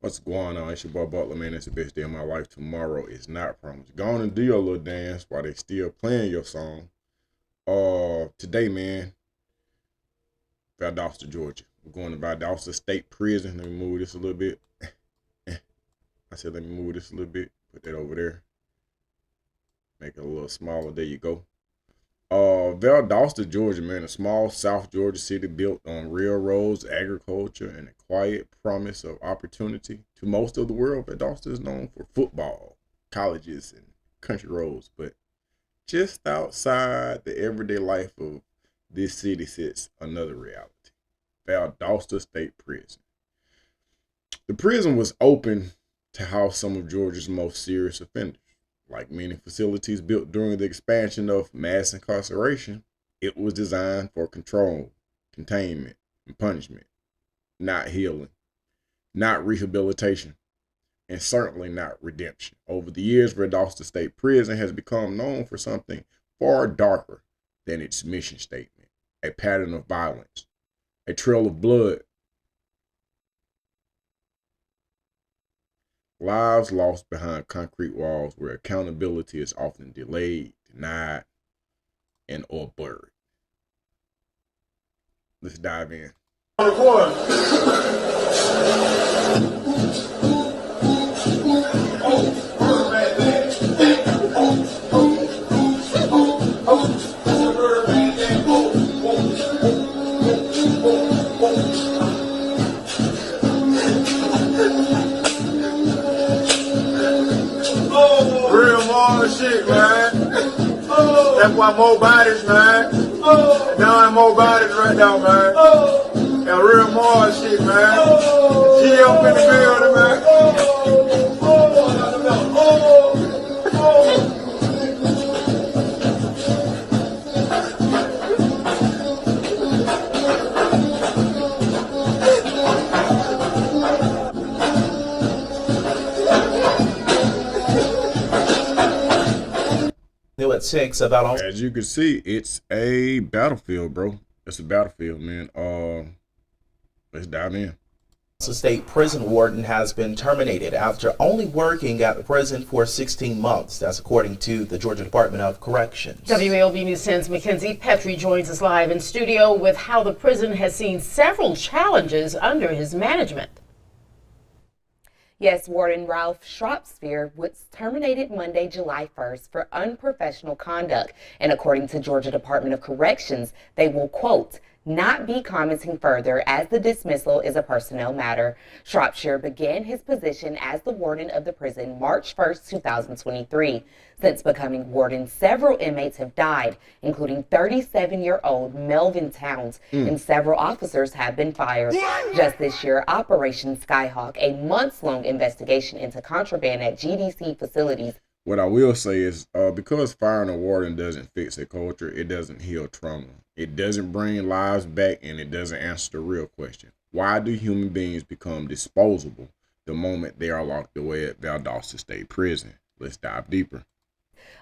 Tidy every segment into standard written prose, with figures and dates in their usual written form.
What's going on? It's your boy Butler, man. It's the best day of my life. Tomorrow is not promised. Go on and do your little dance while they still playing your song. Today, man, Valdosta, Georgia. We're going to Valdosta State Prison. Let me move this a little bit. I said, let me move this a little bit. Put that over there. Make it a little smaller. There you go. Valdosta, Georgia, man, a small South Georgia city built on railroads, agriculture, and a quiet promise of opportunity. To most of the world, Valdosta is known for football, colleges, and country roads. But just outside the everyday life of this city sits another reality. Valdosta State Prison. The prison was open to house some of Georgia's most serious offenders. Like many facilities built during the expansion of mass incarceration, it was designed for control, containment, and punishment, not healing, not rehabilitation, and certainly not redemption. Over the years, Valdosta State Prison has become known for something far darker than its mission statement: a pattern of violence, a trail of blood, lives lost behind concrete walls where accountability is often delayed, denied, and or blurred. Let's dive in. Shit, man. That's why more bodies, man. Now more bodies right now, man. That real more shit, man. G up in the building, man. New at 6 about. As you can see, it's a battlefield, bro. It's a battlefield, man. Let's dive in. The state prison warden has been terminated after only working at the prison for 16 months. That's according to the Georgia Department of Corrections. WALB News 10's Mackenzie Petrie joins us live in studio with how the prison has seen several challenges under his management. Yes, Warden Ralph Shropsphere was terminated Monday, July 1st for unprofessional conduct. And according to Georgia Department of Corrections, they will, quote, not be commenting further as the dismissal is a personnel matter. Shropshire began his position as the warden of the prison March 1st, 2023. Since becoming warden, several inmates have died, including 37-year-old Melvin Towns, and several officers have been fired. Just this year, Operation Skyhawk, a months-long investigation into contraband at GDC facilities. What I will say is, because firing a warden doesn't fix a culture, it doesn't heal trauma. It doesn't bring lives back, and it doesn't answer the real question. Why do human beings become disposable the moment they are locked away at Valdosta State Prison? Let's dive deeper.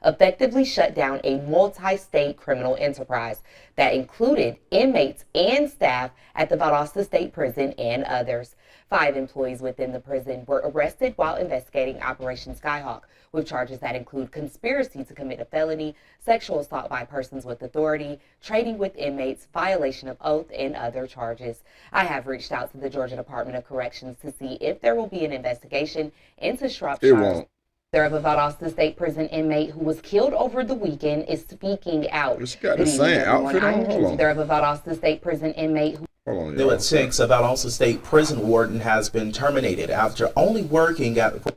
Effectively shut down a multi-state criminal enterprise that included inmates and staff at the Valdosta State Prison and others. 5 employees within the prison were arrested while investigating Operation Skyhawk, with charges that include conspiracy to commit a felony, sexual assault by persons with authority, trading with inmates, violation of oath, and other charges. I have reached out to the Georgia Department of Corrections to see if there will be an investigation into Shropshire's. Of a Valdosta State Prison inmate who was killed over the weekend is speaking out. She got the same outfit on. Hold on. Of a Valdosta State Prison inmate who. Hold on, New at 6 about Valdosta State Prison warden has been terminated after only working at the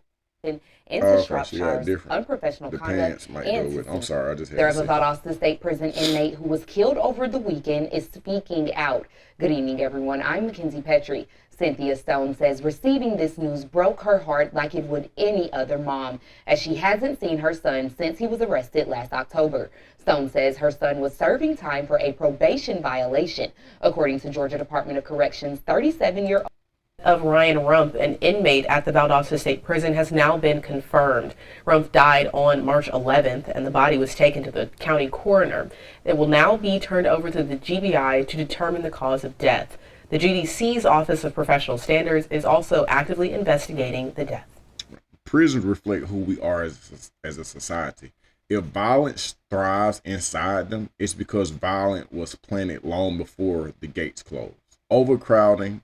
into Shropshire's unprofessional conduct. I'm sorry, I just had to say. Of a Valdosta State Prison inmate who was killed over the weekend is speaking out. Good evening, everyone. I'm Mackenzie Petrie. Cynthia Stone says receiving this news broke her heart like it would any other mom, as she hasn't seen her son since he was arrested last October. Stone says her son was serving time for a probation violation. According to Georgia Department of Corrections, 37-year-old of Ryan Rump, an inmate at the Valdosta State Prison, has now been confirmed. Rump died on March 11th, and the body was taken to the county coroner. It will now be turned over to the GBI to determine the cause of death. The GDC's Office of Professional Standards is also actively investigating the death. Prisons reflect who we are as a society. If violence thrives inside them, it's because violence was planted long before the gates closed. Overcrowding,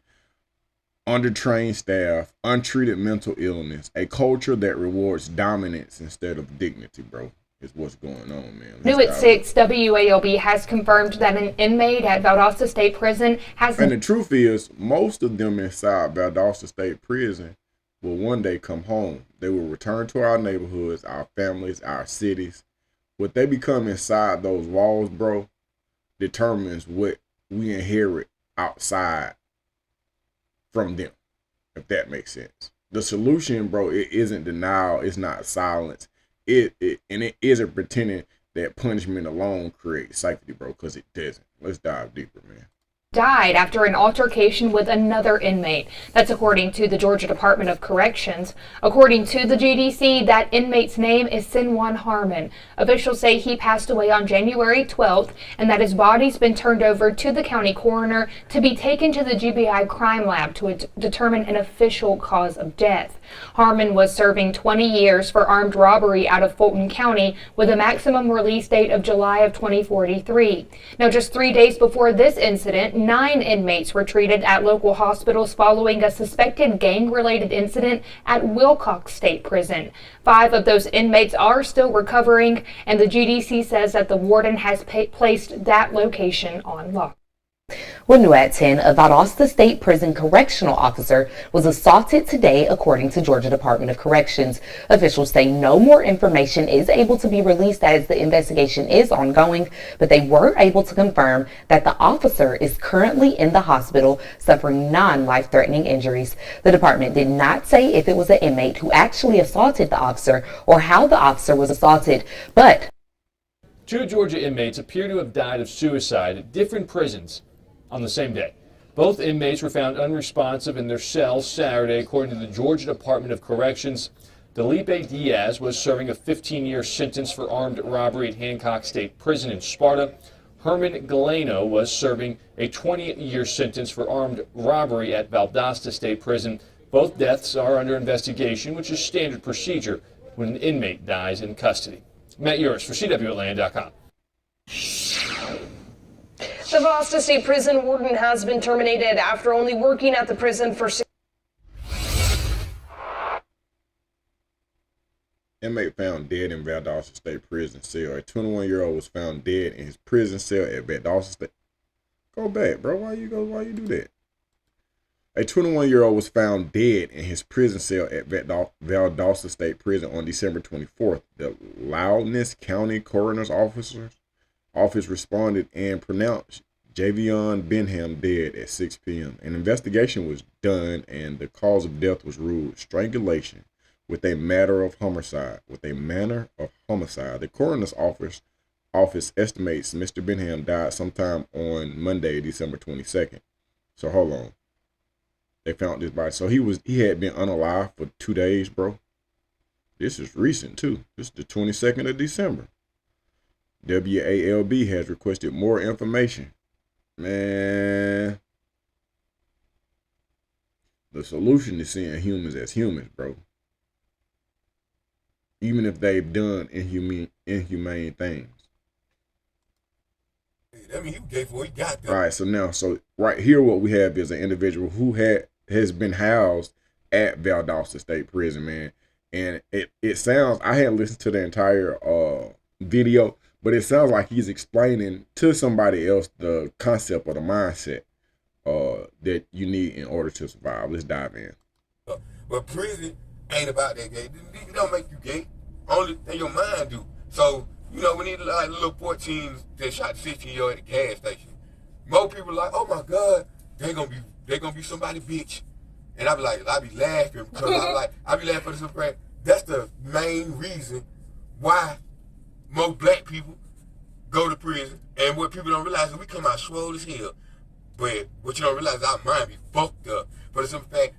undertrained staff, untreated mental illness, a culture that rewards dominance instead of dignity, bro, is what's going on, man. New at 6, WALB has confirmed that an inmate at Valdosta State Prison has... And the truth is, most of them inside Valdosta State Prison will one day come home. They will return to our neighborhoods, our families, our cities. What they become inside those walls, bro, determines what we inherit outside from them, if that makes sense. The solution, bro, it isn't denial, it's not silence. It isn't pretending that punishment alone creates safety, bro, because it doesn't. Let's dive deeper, man. Died after an altercation with another inmate. That's according to the Georgia Department of Corrections. According to the GDC, that inmate's name is Sinwan Harmon. Officials say he passed away on January 12th and that his body's been turned over to the county coroner to be taken to the GBI crime lab to determine an official cause of death. Harmon was serving 20 years for armed robbery out of Fulton County with a maximum release date of July of 2043. Now, just 3 days before this incident, 9 inmates were treated at local hospitals following a suspected gang-related incident at Wilcox State Prison. 5 of those inmates are still recovering, and the GDC says that the warden has placed that location on lockdown. Well, new at 10, a Valdosta State Prison correctional officer was assaulted today, according to Georgia Department of Corrections. Officials say no more information is able to be released as the investigation is ongoing, but they were able to confirm that the officer is currently in the hospital suffering non-life-threatening injuries. The department did not say if it was an inmate who actually assaulted the officer or how the officer was assaulted, but 2 Georgia inmates appear to have died of suicide at different prisons on the same day. Both inmates were found unresponsive in their cells Saturday, according to the Georgia Department of Corrections. Felipe Diaz was serving a 15-year sentence for armed robbery at Hancock State Prison in Sparta. Herman Galeno was serving a 20-year sentence for armed robbery at Valdosta State Prison. Both deaths are under investigation, which is standard procedure when an inmate dies in custody. Matt Uris for CWAtlanta.com. The Valdosta State Prison warden has been terminated after only working at the prison for 6 Inmate found dead in Valdosta State Prison cell. A 21-year-old was found dead in his prison cell at Valdosta State. Go back, bro. Why you do that? A 21-year-old was found dead in his prison cell at Valdosta State Prison on December 24th. The Loudness County Coroner's Office responded and pronounced Javion Benham dead at 6 p.m. An investigation was done and the cause of death was ruled strangulation with a manner of homicide. The coroner's office estimates Mr. Benham died sometime on Monday, December 22nd. So hold on. They found this body. So he had been unalive for 2 days, bro. This is recent too. This is the 22nd of December. WALB has requested more information. Man, the solution is seeing humans as humans, bro. Even if they've done inhumane things. I mean, you gave what he got there. All right, so right here what we have is an individual who has been housed at Valdosta State Prison, man. And it sounds, I hadn't listened to the entire video, but it sounds like he's explaining to somebody else the concept or the mindset that you need in order to survive. Let's dive in. But prison ain't about that gay. It don't make you gay. Only thing your mind do. So, you know, when these like little 14s that shot 16-year-old at the gas station, more people like, oh my God, they gonna be somebody bitch. And I be laughing because I be laughing for the simple fact that's the main reason why most black people go to prison. And what people don't realize is we come out swole as hell. But what you don't realize is our mind be fucked up. For the simple fact,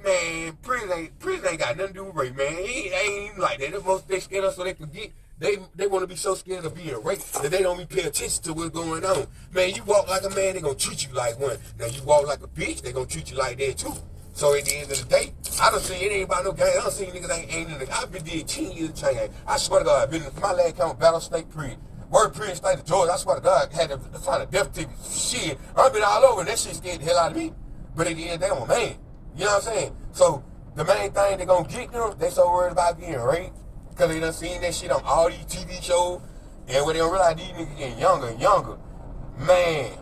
man, prison ain't got nothing to do with rape, man. It ain't even like that. Most they scared us so they can They want to be so scared of being raped that they don't even pay attention to what's going on. Man, you walk like a man, they gonna treat you like one. Now you walk like a bitch, they gonna treat you like that too. So at the end of the day, I don't see it ain't about no gang. I don't see niggas ain't in the. I've been did 10 years of chain. I swear to God, I've been my last count Valdosta State Prison. Word prison state of Georgia. I swear to God, had to find a death ticket. Shit, I've been all over and that shit scared the hell out of me. But at the end of the day, I'm a man. You know what I'm saying? So the main thing they gonna get them, they so worried about getting raped. Cause they done seen that shit on all these TV shows. And when they don't realize these niggas getting younger and younger. Man,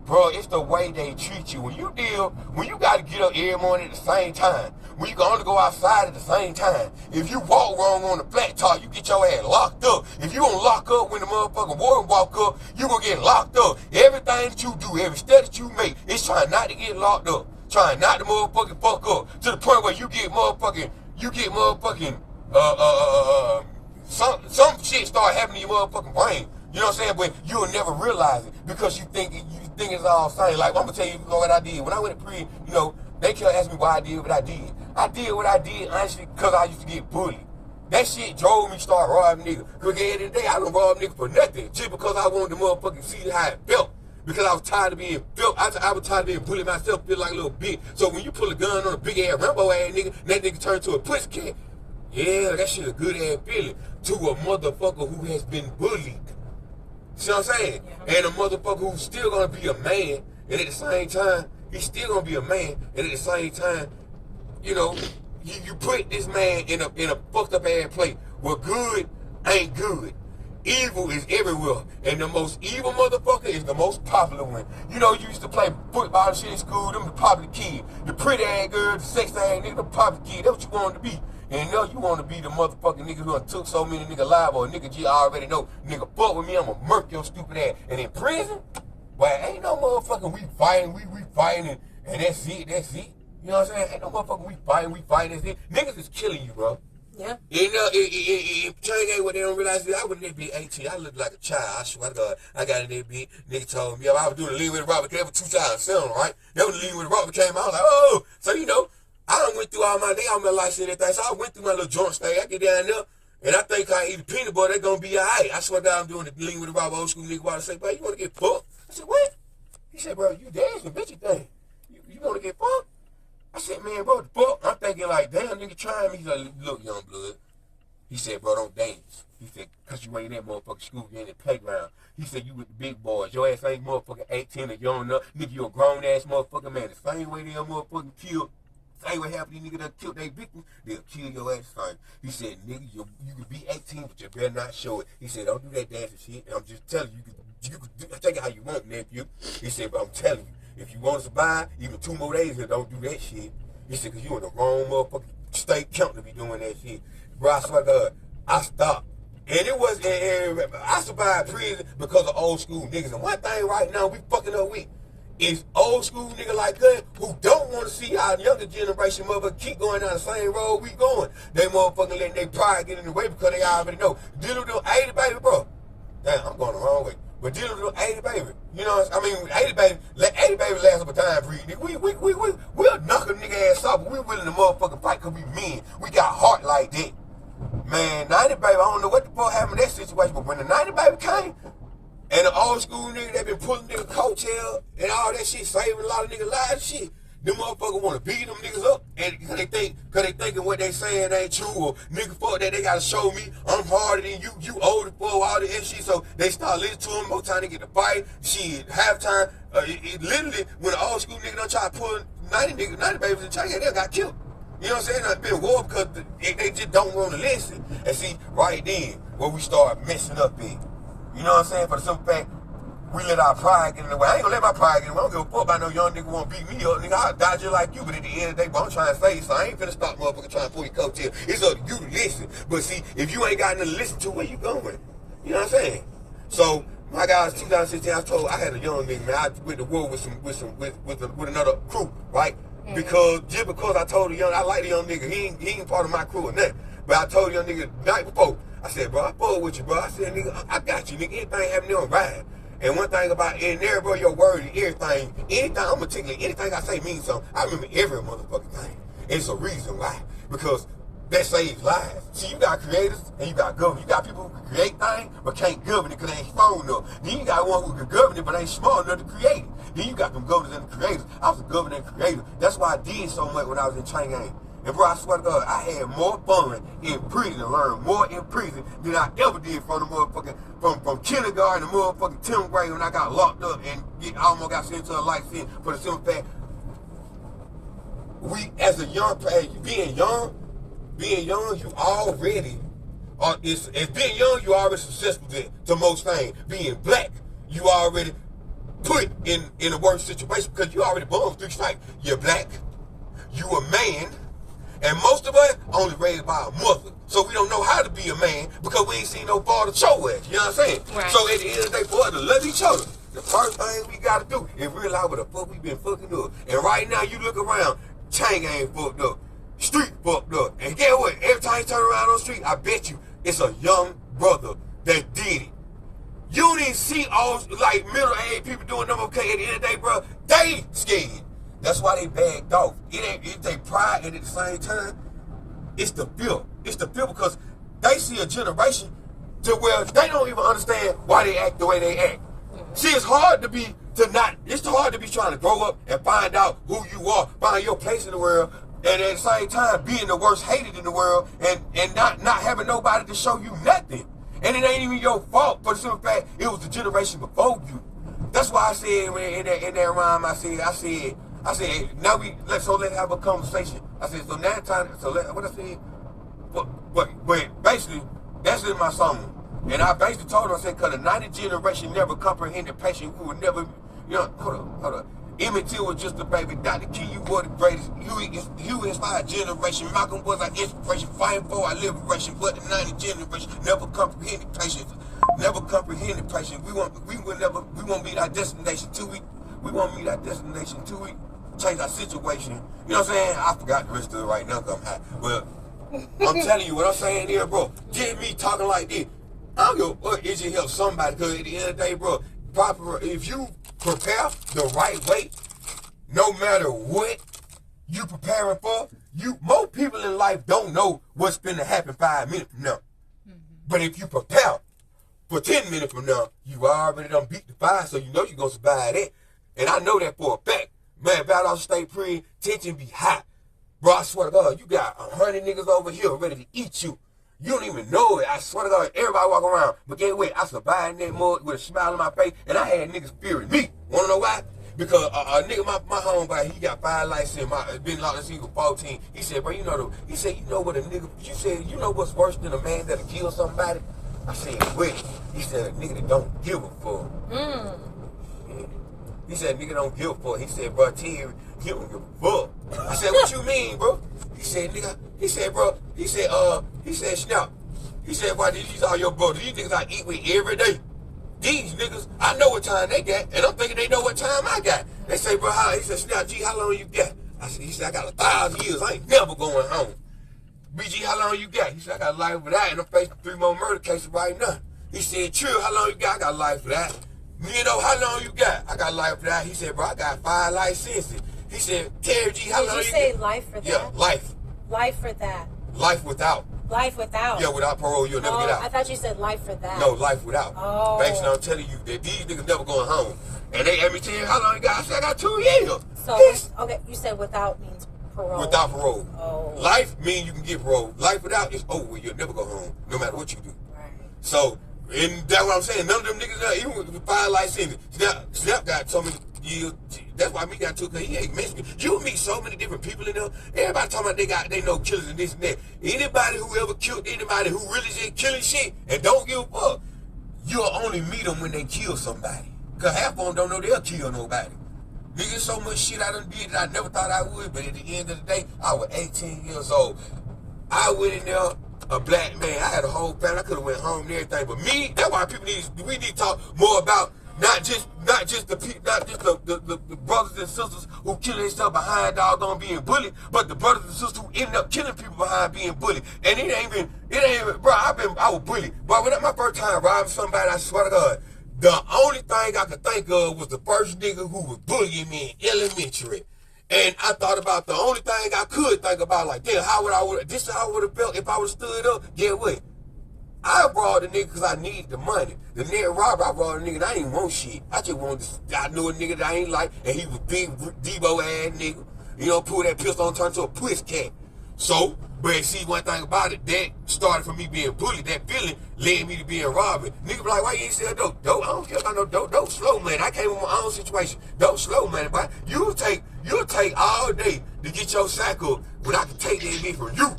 bro, it's the way they treat you. When you gotta get up every morning at the same time. When you can only go outside at the same time. If you walk wrong on the flat top, you get your ass locked up. If you don't lock up when the motherfucking warden walk up, you gonna get locked up. Everything that you do, every step that you make, it's trying not to get locked up. Trying not to motherfucking fuck up. To the point where you get motherfucking, some shit start happening to your motherfucking brain. You know what I'm saying? But you'll never realize it because you think it's all the same. Like, I'm gonna tell you what I did. When I went to prison, they can't ask me why I did what I did. I did what I did honestly because I used to get bullied. That shit drove me to start robbing niggas. Because at the end of the day, I don't rob niggas for nothing. Just because I wanted to motherfucking see how it felt. Because I was tired of being built. I was tired of being bullied myself, feel like a little bitch. So when you pull a gun on a big ass Rambo ass nigga, and that nigga turn to a pussycat, yeah, that shit a good ass feeling to a motherfucker who has been bullied. See what I'm saying? Yeah. And a motherfucker who's still gonna be a man, and at the same time, he's still gonna be a man, and at the same time, you put this man in a fucked up ass place where good ain't good. Evil is everywhere, and the most evil motherfucker is the most popular one. You used to play football and shit in school, them the popular kid. The pretty ass girl, the sex ass nigga, the popular kid, that's what you wanted to be. And you want to be the motherfucking nigga who done took so many niggas alive, or a nigga you already know, nigga fuck with me, I'ma murk your stupid ass. And in prison, boy, ain't no motherfucking we fighting, and that's it. You know what I'm saying? Ain't no motherfucking we fighting, that's it. Niggas is killing you, bro. Yeah. It ain't what they don't realize. I was in that bitch 18. I looked like a child. I swear to God. I got in that bitch. Nigga told me, I was doing the lean with the Robert Came for 2007, right? That was the lean with the Robert came out. I was like, oh. So, I done went through all my day, all my life and everything. So I went through my little joint stay. I get down there, and I think I eat a peanut butter, they gonna be all right. I swear to God, I'm doing the lean with the Robert old school nigga. I say, bro, you wanna get fucked? I said, what? He said, bro, you dancing, bitchy thing. You wanna get fucked? I said, man, bro, what the fuck? I'm thinking like, damn, nigga trying me. He's like, look, young blood. He said, bro, don't dance. He said, cause you ain't in that motherfucking school, you ain't in the playground. He said, you with the big boys. Your ass ain't motherfucking 18 or young enough. Nigga, you a grown ass motherfucker, man. The same way they motherfucking killed. Same way half of these niggas that killed their victims, they'll kill your ass son. He said, nigga, you can be 18, but you better not show it. He said, don't do that dancing shit. And I'm just telling you, you can take it how you want, nephew. He said, but I'm telling you, if you want to survive, even 2 more days here, don't do that shit. He said, cause you in the wrong motherfucking state count to be doing that shit. Bro, I swear to God, I stopped. And it was, I survived prison because of old school niggas. And one thing right now we fucking up with is old school niggas like us who don't want to see our younger generation motherfucker keep going down the same road we going. They motherfucking letting their pride get in the way because they already know. Dealing with them 80, baby, bro. Damn, I'm going the wrong way. But dealing with them 80, baby. You know what I mean? 80 baby, let 80 baby last up a time for you. We'll knock a nigga ass off, but we willing to motherfucking fight because we men. We got heart like that. Man, 90 baby, I don't know what the fuck happened in that situation, but when the 90 baby came, and the old school nigga that been pulling nigga coattail and all that shit, saving a lot of niggas' lives, shit. Them motherfuckers want to beat them niggas up, and cause they thinking what they saying ain't true, or nigga fuck that, they gotta show me I'm harder than you older for all this shit. So they start listening to them, more time they get to fight. Shit, halftime, it literally when the old school nigga done try to pull 90 babies in China, they got killed. You know what I'm saying? I've been war because they just don't want to listen. And see, right then, where we start messing up in. You know what I'm saying? For the simple fact, we let our pride get in the way. I ain't gonna let my pride get in the way. I don't give a fuck about no young nigga wanna beat me up. Nigga, I'll die just like you, but at the end of the day, bro, I'm trying to say so. I ain't finna stop motherfucker trying to pull your coattail. It's up to you to listen. But see, if you ain't got nothing to listen to, where you going? You know what I'm saying? So, my guys, 2016, I had a young nigga, man. I went to war with another crew, right? Because I told the young, I like the young nigga. He ain't part of my crew or nothing. But I told the young nigga the night before, I said, bro, I fuck with you, bro. I said, nigga, I got you, nigga. Anything happening on ride. And one thing about in there, bro, your word and everything, anything, I'm particular, anything I say means something. I remember every motherfucking thing. And it's a reason why. Because that saves lives. See, you got creators and you got government. You got people who can create things but can't govern it because they ain't strong enough. Then you got one who can govern it but ain't smart enough to create it. Then you got them governors and the creators. I was a governor and creator. That's why I did so much when I was in chain gang. And bro, I swear to God, I had more fun in prison, learned more in prison than I ever did from the motherfucking, from kindergarten to motherfucking 10th grade when I got locked up and almost got sent to a life sentence for the simple fact, we as a young player, being young, you already are, as being young, you already successful to most things. Being black, you already put in a worse situation because you already born 3 strikes. You're black, you a man, and most of us only raised by a mother. So we don't know how to be a man because we ain't seen no father show us. You know what I'm saying? Right. So at the end of the day, for us to love each other, the first thing we gotta do is realize what the fuck we been fucking up. And right now you look around, chain ain't fucked up, street fucked up. And guess what? Every time you turn around on the street, I bet you it's a young brother that did it. You don't even see all like middle-aged people doing them okay at the end of the day, bro. They scared. That's why they bagged off. It's they pride, and at the same time, it's the fear. It's the fear because they see a generation to where they don't even understand why they act the way they act. See, it's hard to be trying to grow up and find out who you are, find your place in the world, and at the same time being the worst hated in the world and not having nobody to show you nothing. And it ain't even your fault for the simple fact it was the generation before you. That's why I said in that rhyme, I said, now let's have a conversation. I said, so now time, what I said, but basically, that's in my song. And I basically told him, I said, because the 90th generation never comprehended patience, we would never, you know, hold up. Emmett Till was just a baby. Dr. King, you were the greatest. You inspired generation. Malcolm was our inspiration. Fighting for our liberation. But the 90th generation never comprehended patience. Never comprehended patience. We won't meet our destination till we won't meet our destination till we change our situation. You know what I'm saying? I forgot the rest of it right now. Well, I'm telling you what I'm saying here, bro. Get me talking like this. I don't give a fuck. It just helps somebody. Because at the end of the day, bro, if you prepare the right way, no matter what you preparing for, most people in life don't know what's going to happen 5 minutes from now. But if you prepare for 10 minutes from now, you already done beat the fire, so you know you're going to survive that. And I know that for a fact. Man, Valdosta State Prison, tension be hot. Bro, I swear to God, you got 100 niggas over here ready to eat you. You don't even know it. I swear to God, everybody walk around. But get away, I survived in that mud with a smile on my face, and I had niggas fearing me. Wanna know why? Because a nigga, my homeboy, he got 5 lights in, been locked in single 14. He said, bro, you know what a nigga, you know what's worse than a man that'll kill somebody? I said, wait. He said, a nigga that don't give a fuck. He said, nigga don't give a fuck. He said, bro, Terry, he don't give a fuck. I said, what you mean, bro? He said, nigga, he said, Snap. He said, why these all your brothers? These niggas I eat with every day. These niggas, I know what time they got, and I'm thinking they know what time I got. They say, bro, he said, Snap, G, how long you got? He said, I got 1,000 years. I ain't never going home. BG, how long you got? He said, I got life for that, and I'm facing 3 more murder cases right now. He said, Trill, how long you got? I got life for that. You know, how long you got? I got life for that. He said, bro, I got 5 life sentences. He said, Terry G, how long you got? Did you say life for that? Yeah, life. Life for that. Life without. Life without. Yeah, without parole, you'll never get out. I thought you said life for that. No, life without. Oh. Basically, I'm telling you that these niggas never going home. And they had me tell you how long you got. I said, I got 2 years. So, okay, you said without means parole. Without parole. Oh. Life means you can get parole. Life without is over. You'll never go home, no matter what you do. Right. So, and that's what I'm saying. None of them niggas, even with 5 life sentences, Snap got so many years. That's why me got 2, because he ain't Mexican. You meet so many different people in there. Everybody talking about they know killers and this and that. Anybody who ever killed anybody who really just killing shit and don't give a fuck, you'll only meet them when they kill somebody. Because half of them don't know they'll kill nobody. Nigga, so much shit I done did that I never thought I would, but at the end of the day, I was 18 years old. I went in there, a black man. I had a whole family. I could have went home and everything. But me, that's why we need to talk more about not just the brothers and sisters who kill themselves behind doggone being bullied, but the brothers and sisters who ended up killing people behind being bullied. And it ain't even, bro, I was bullied. But when my first time robbing somebody, I swear to God, the only thing I could think of was the first nigga who was bullying me in elementary. And I thought about the only thing I could think about, like, damn, this how I would have felt if I would have stood up. Get what? I brought the nigga because I needed the money. The nigga Robert, I brought a nigga that I didn't want shit. I just wanted to, I knew a nigga that I ain't like, and he was big, Debo ass nigga. You know, pull that pistol on, turn to a puss cat. So, but see, one thing about it, that started from me being bullied. That feeling led me to being robbed. Nigga be like, why you ain't sell dope? Dope, I don't care about no dope. Dope slow, man. I came with my own situation. Dope slow, man. But you'll take all day to get your sack up, but I can take that bitch from you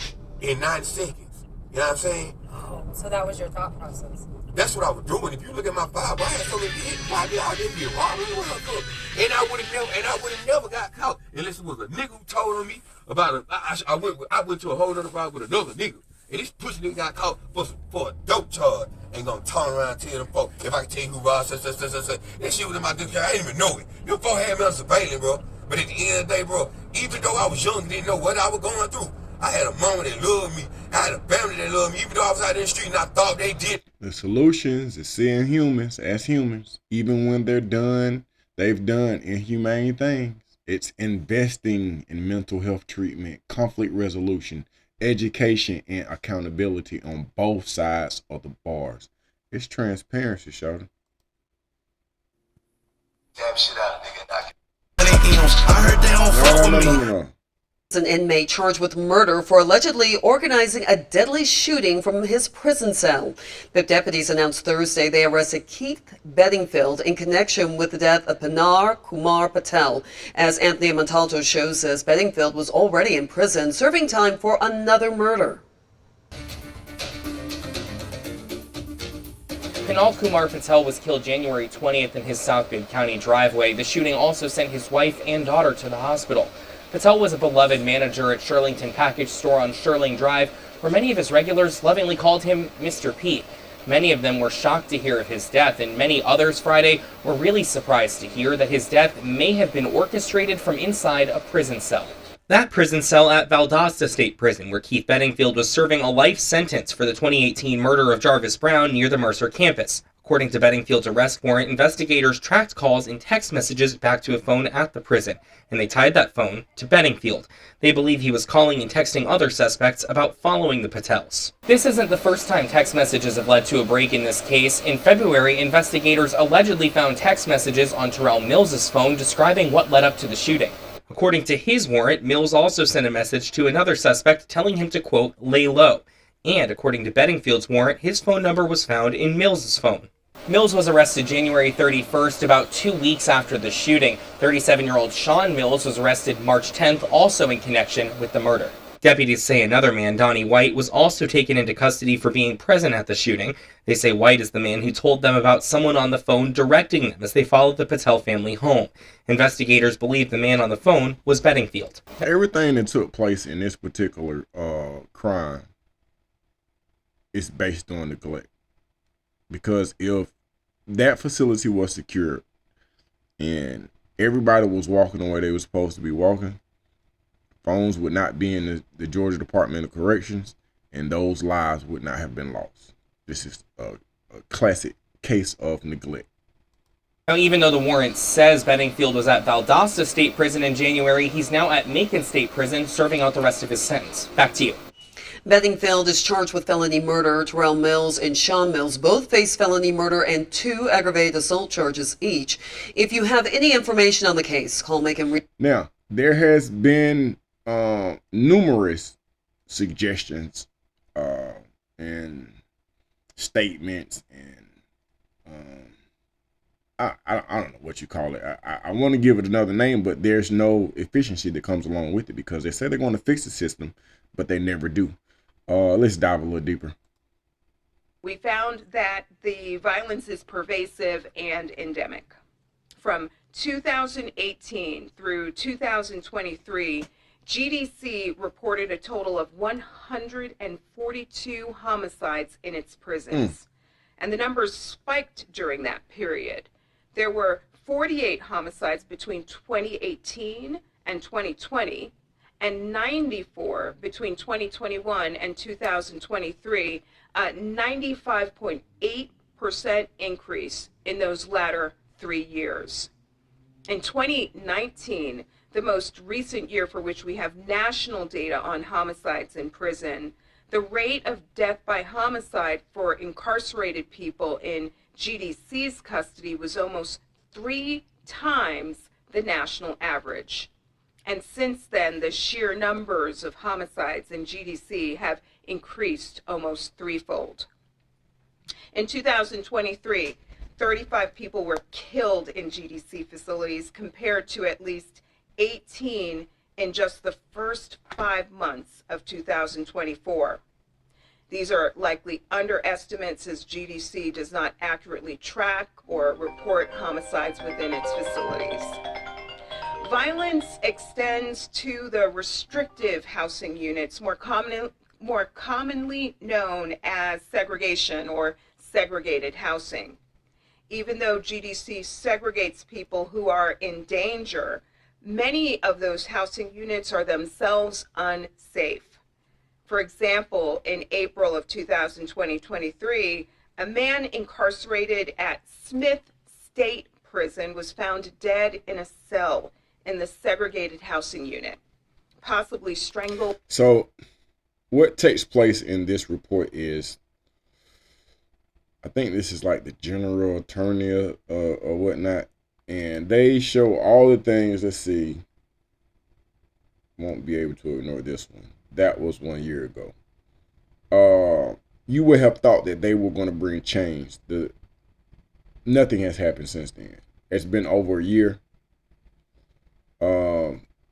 in 90 seconds. You know what I'm saying? Oh, so that was your thought process. That's what I was doing. If you look at my file, I had so many hits, probably I didn't get robbed. And I would have never got caught unless it was a nigga who told on me about it. I went to a whole other route with another nigga. And this pussy nigga got caught for a dope charge. Ain't gonna turn around and tell them folks, if I can tell you who robbed, that shit was in my dick. I didn't even know it. Them folks had me on surveillance, bro. But at the end of the day, bro, even though I was young and didn't know what I was going through, I had a mama that loved me. I had a family that loved me, even though I was out in the street and I thought they did. The solutions is seeing humans as humans, even when they've done inhumane things. It's investing in mental health treatment, conflict resolution, education, and accountability on both sides of the bars. It's transparency, Shawty. Damn shit out of nigga. I heard they don't fuck with me. No. An inmate charged with murder for allegedly organizing a deadly shooting from his prison cell. BIP deputies announced Thursday they arrested Keith Bedingfield in connection with the death of Pinar Kumar Patel. As Anthony Montalto shows us, Bedingfield was already in prison, serving time for another murder. Pinar Kumar Patel was killed January 20th in his South Bibb County driveway. The shooting also sent his wife and daughter to the hospital. Patel was a beloved manager at Shirlington Package Store on Shirling Drive, where many of his regulars lovingly called him Mr. Pete. Many of them were shocked to hear of his death, and many others Friday were really surprised to hear that his death may have been orchestrated from inside a prison cell. That prison cell at Valdosta State Prison, where Keith Bedingfield was serving a life sentence for the 2018 murder of Jarvis Brown near the Mercer campus. According to Bedingfield's arrest warrant, investigators tracked calls and text messages back to a phone at the prison, and they tied that phone to Bedingfield. They believe he was calling and texting other suspects about following the Patels. This isn't the first time text messages have led to a break in this case. In February, investigators allegedly found text messages on Terrell Mills's phone describing what led up to the shooting. According to his warrant, Mills also sent a message to another suspect telling him to, quote, lay low. And according to Bedingfield's warrant, his phone number was found in Mills's phone. Mills was arrested January 31st, about 2 weeks after the shooting. 37-year-old Sean Mills was arrested March 10th, also in connection with the murder. Deputies say another man, Donnie White, was also taken into custody for being present at the shooting. They say White is the man who told them about someone on the phone directing them as they followed the Patel family home. Investigators believe the man on the phone was Bedingfield. Everything that took place in this particular crime is based on neglect. Because if that facility was secured and everybody was walking the way they were supposed to be walking, phones would not be in the Georgia Department of Corrections, and those lives would not have been lost. This is a classic case of neglect. Now, even though the warrant says Bedingfield was at Valdosta State Prison in January, he's now at Macon State Prison serving out the rest of his sentence. Back to you. Bedingfield is charged with felony murder. Terrell Mills and Sean Mills both face felony murder and 2 aggravated assault charges each. If you have any information on the case, call Macon. Now, there has been numerous suggestions and statements and I don't know what you call it. I want to give it another name, but there's no efficiency that comes along with it because they say they're going to fix the system, but they never do. Let's dive a little deeper. We found that the violence is pervasive and endemic. From 2018 through 2023, GDC reported a total of 142 homicides in its prisons. And the numbers spiked during that period. There were 48 homicides between 2018 and 2020, and 94 between 2021 and 2023, a 95.8% increase in those latter 3 years. In 2019, the most recent year for which we have national data on homicides in prison, the rate of death by homicide for incarcerated people in GDC's custody was almost 3 times the national average. And since then, the sheer numbers of homicides in GDC have increased almost threefold. In 2023, 35 people were killed in GDC facilities compared to at least 18 in just the first 5 months of 2024. These are likely underestimates as GDC does not accurately track or report homicides within its facilities. Violence extends to the restrictive housing units, more commonly known as segregation or segregated housing. Even though GDC segregates people who are in danger, many of those housing units are themselves unsafe. For example, in April of 2023, a man incarcerated at Smith State Prison was found dead in a cell in the segregated housing unit, possibly strangled. So what takes place in this report is, I think this is like the general attorney or whatnot, and they show all the things. Let's see, won't be able to ignore this one. That was 1 year ago. You would have thought that they were going to bring change. Nothing has happened since then. It's been over a year.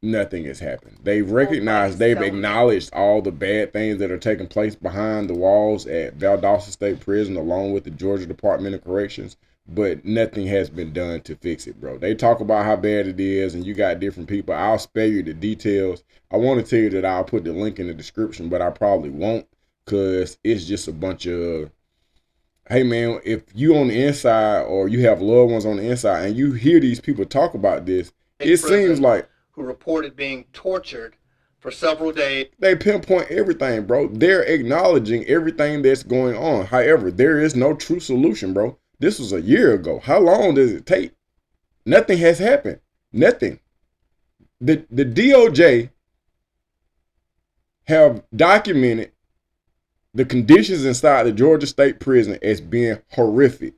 Nothing has happened. They've recognized, they've acknowledged all the bad things that are taking place behind the walls at Valdosta State Prison, along with the Georgia Department of Corrections, but nothing has been done to fix it, bro. They talk about how bad it is, and you got different people. I'll spare you the details. I want to tell you that I'll put the link in the description, but I probably won't, because it's just a bunch of, hey man, if you on the inside or you have loved ones on the inside and you hear these people talk about this, it seems like who reported being tortured for several days. They pinpoint everything, bro. They're acknowledging everything that's going on. However, there is no true solution, bro. This was a year ago. How long does it take? Nothing has happened. Nothing. The DOJ have documented the conditions inside the Georgia State Prison as being horrific.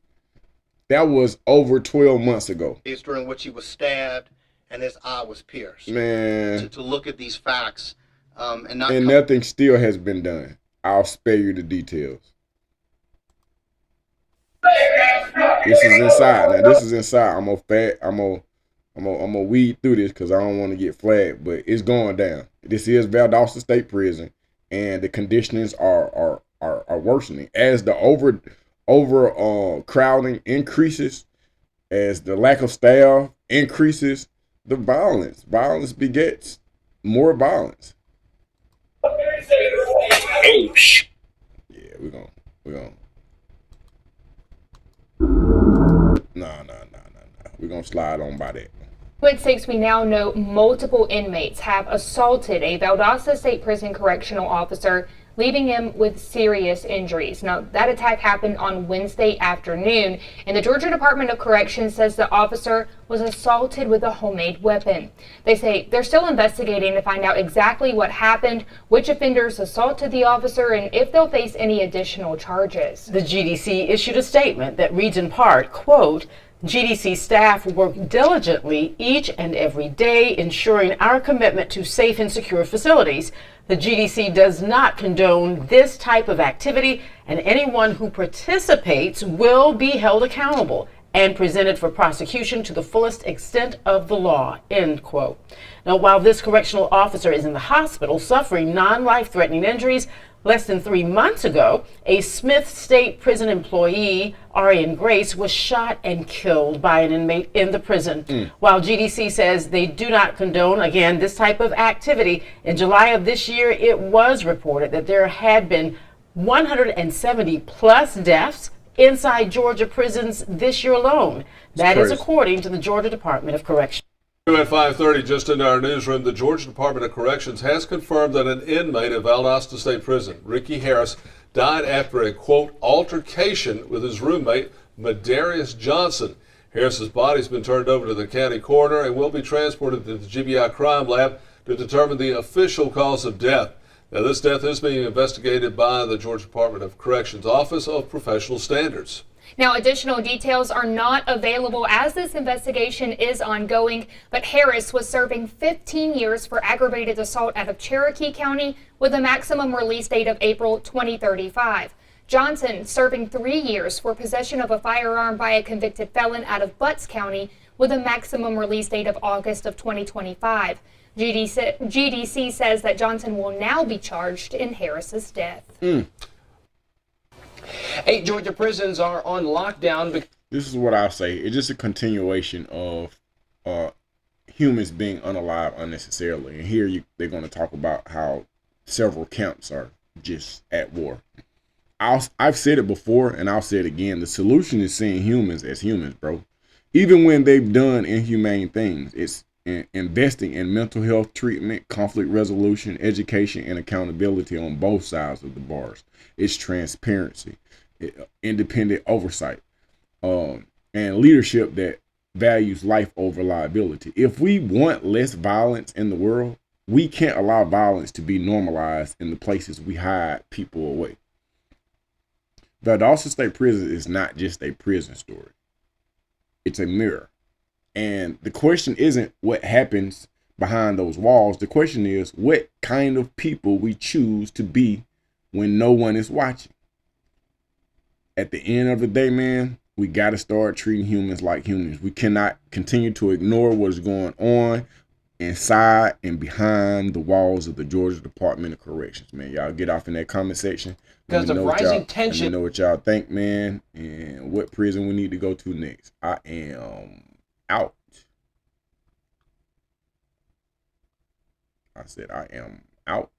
That was over 12 months ago. During which he was stabbed and his eye was pierced. Man. To look at these facts and nothing still has been done. I'll spare you the details. This is inside. Now this is inside. I'm gonna weed through this because I don't want to get flagged, but it's going down. This is Valdosta State Prison, and the conditions are worsening as the over crowding increases, as the lack of staff increases. The violence begets more violence. Yeah, we're gonna. Nah. We're gonna slide on by that. It states we now know multiple inmates have assaulted a Valdosta State Prison correctional officer, leaving him with serious injuries. Now, that attack happened on Wednesday afternoon, and the Georgia Department of Corrections says the officer was assaulted with a homemade weapon. They say they're still investigating to find out exactly what happened, which offenders assaulted the officer, and if they'll face any additional charges. The GDC issued a statement that reads in part, quote, GDC staff work diligently each and every day, ensuring our commitment to safe and secure facilities. The GDC does not condone this type of activity, and anyone who participates will be held accountable and presented for prosecution to the fullest extent of the law, end quote. Now, while this correctional officer is in the hospital suffering non-life-threatening injuries, less than 3 months ago, a Smith State Prison employee, Arian Grace, was shot and killed by an inmate in the prison. While GDC says they do not condone, again, this type of activity, in July of this year, it was reported that there had been 170 plus deaths inside Georgia prisons this year alone. That is according to the Georgia Department of Corrections. At 5:30, just in our newsroom, the Georgia Department of Corrections has confirmed that an inmate at Valdosta State Prison, Ricky Harris, died after a, quote, altercation with his roommate, Madarius Johnson. Harris's body has been turned over to the county coroner and will be transported to the GBI crime lab to determine the official cause of death. Now, this death is being investigated by the Georgia Department of Corrections Office of Professional Standards. Now, additional details are not available as this investigation is ongoing, but Harris was serving 15 years for aggravated assault out of Cherokee County with a maximum release date of April 2035. Johnson serving 3 years for possession of a firearm by a convicted felon out of Butts County with a maximum release date of August of 2025. GDC says that Johnson will now be charged in Harris's death. 8 Georgia prisons are on lockdown. This is what I'll say. It's just a continuation of humans being unalive unnecessarily. And here they're going to talk about how several camps are just at war. I've said it before, and I'll say it again. The solution is seeing humans as humans, bro. Even when they've done inhumane things, it's investing in mental health treatment, conflict resolution, education, and accountability on both sides of the bars. It's transparency, independent oversight, and leadership that values life over liability. If we want less violence in the world, we can't allow violence to be normalized in the places we hide people away. Valdosta State Prison is not just a prison story. It's a mirror. And the question isn't what happens behind those walls. The question is what kind of people we choose to be when no one is watching. At the end of the day, man, we got to start treating humans like humans. We cannot continue to ignore what is going on inside and behind the walls of the Georgia Department of Corrections, man. Y'all get off in that comment section. Because of rising tension. Let me know what y'all think, man, and what prison we need to go to next. I am out. I said I am out.